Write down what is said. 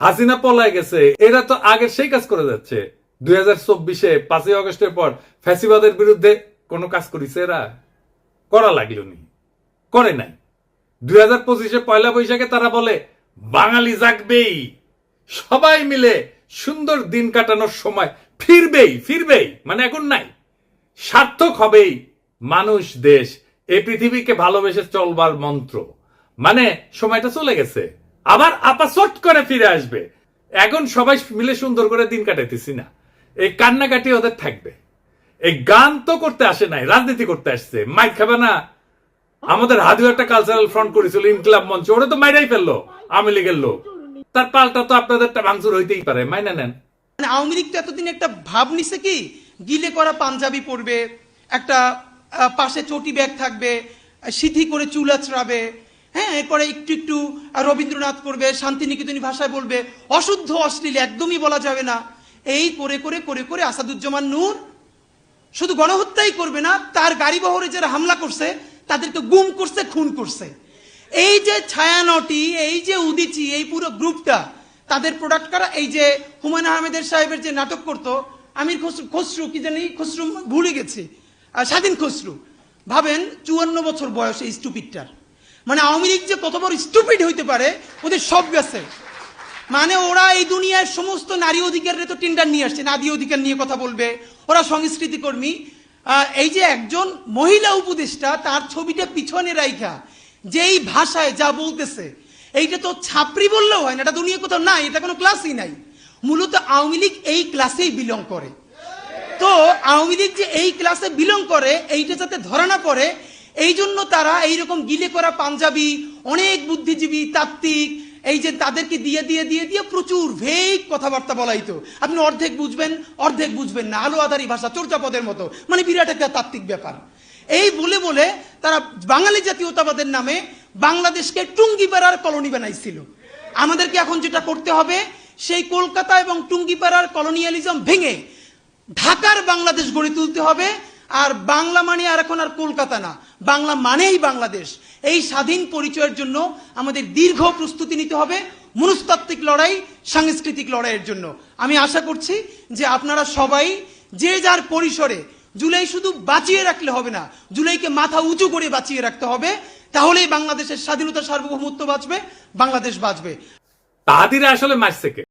হাসিনা পলায় গেছে, এরা তো আগে সেই কাজ করে যাচ্ছে। 2024-এ 5ই আগস্টের পর ফ্যাসিবাদের বিরুদ্ধে কোনো কাজ করেছে এরা? করা লাগলো নি, করে নাই। 2025-এ পয়লা বৈশাখে তারা বলে বাঙালি জাগবেই, সবাই মিলে সুন্দর দিন কাটানোর সময় ফিরবেই, মানে এখন নাই, সার্থক হবেই মানুষ দেশ, এই পৃথিবীকে ভালোবেসে চলবার মন্ত্র, মানে সময়টা চলে গেছে, আবার আপাসট করে ফিরে আসবে। এখন সবাই মিলে সুন্দর করে দিন কাটাইতেছি না, এই কান্নাকাটি ওদের থাকবে। এই গান তো করতে আসে নাই, রাজনীতি করতে আসছে। মাইক খাবে না? আমাদের হাদিও একটা কালচারাল ফ্রন্ট করেছিল, ইনকিলাব মঞ্চ, ওরা তো মাইরাই ফেললো আওয়ামী লীগের লোক। তার পাল্টা তো আপনাদের ভাঙচুর হইতেই পারে, মাইনা নেন। আওয়ামী লীগ তো এতদিন একটা ভাব নিছে কি, গিলে করা পাঞ্জাবি পরবে, একটা পাশে চটি ব্যাগ থাকবে, সিথি করে চুল আঁচড়াবে, হ্যাঁ, এরপরে একটু একটু রবীন্দ্রনাথ করবে, শান্তিনিকেতনী ভাষায় বলবে, অশুদ্ধ অশ্লীল একদমই বলা যাবে না। এই করে করে করে করে আসাদুজ্জামান নূর শুধু গণহত্যাই করবে না, তার গাড়ি বহরে যারা হামলা করছে তাদেরকে গুম করছে, খুন করছে। এই যে ছায়ানটি, এই যে উদিচি, এই পুরো গ্রুপটা তাদের প্রোডাক্ট করা। এই যে হুমায়ুন আহমেদের সাহেবের যে নাটক করতো আমির খসরু, কি জানি খসরু, ভুলে গেছি, স্বাধীন খসরু, ভাবেন 54 বছর বয়স এই স্টুপিডটার। মানে আওয়ামী লীগ যে কত বড় স্টুপিড হইতে পারে, ওদের সব গেছে। মানে ওরা এই দুনিয়ার সমস্ত নারী অধিকারের তো টেন্ডার নিয়ে আসছে, নারী অধিকার নিয়ে কথা বলবে, ওরা সংস্কৃতি কর্মী। এই যে একজন মহিলা উপদেষ্টা, তার ছবিটা পিছনে রাইখা যেই ভাষায় যা বলতেছে, এইটা তো ছাপরি বললেও হয় না, এটা দুনিয়া কোথাও নাই, এটা কোনো ক্লাসই নাই। মূলত আওয়ামী লীগ এই ক্লাসেই বিলং করে। তো আওয়ামী লীগ যে এই ক্লাসে বিলং করে, এইটা যাতে ধরা না পড়ে, এই জন্য তারা এইরকম গিলে করা পাঞ্জাবি, অনেক বুদ্ধিজীবী তাত্ত্বিক, এই যে তাদেরকে দিয়ে দিয়ে দিয়ে দিয়ে প্রচুর ভেগ কথাবার্তা বলাইতো। আপনি অর্ধেক বুঝবেন না, আলো আধারি ভাষা, চর্যাপদের মতো, মানে বিরাট একটা তাত্ত্বিক ব্যাপার। এই বলে বলে তারা বাঙালি জাতীয়তাবাদের নামে বাংলাদেশকে টুঙ্গিপাড়ার কলোনি বানাইছিল। আমাদেরকে এখন যেটা করতে হবে, সেই কলকাতা এবং টুঙ্গিপাড়ার কলোনিয়ালিজম ভেঙে ঢাকার বাংলাদেশ গড়ে তুলতে হবে। আর বাংলা মানে আর এখন আর কলকাতা না, বাংলা মানেই বাংলাদেশ। এই স্বাধীন পরিচয়ের জন্য আমাদের দীর্ঘ প্রস্তুতি নিতে হবে, মনস্তাত্ত্বিক লড়াই, সাংস্কৃতিক লড়াইয়ের জন্য। আমি আশা করছি যে আপনারা সবাই যে যার পরিসরে, জুলাই শুধু বাঁচিয়ে রাখলে হবে না, জুলাইকে মাথা উঁচু করে বাঁচিয়ে রাখতে হবে, তাহলেই বাংলাদেশের স্বাধীনতা, সার্বভৌমত্ব বাঁচবে, বাংলাদেশ বাঁচবে। তাহাদিরা আসলে মারছে কে?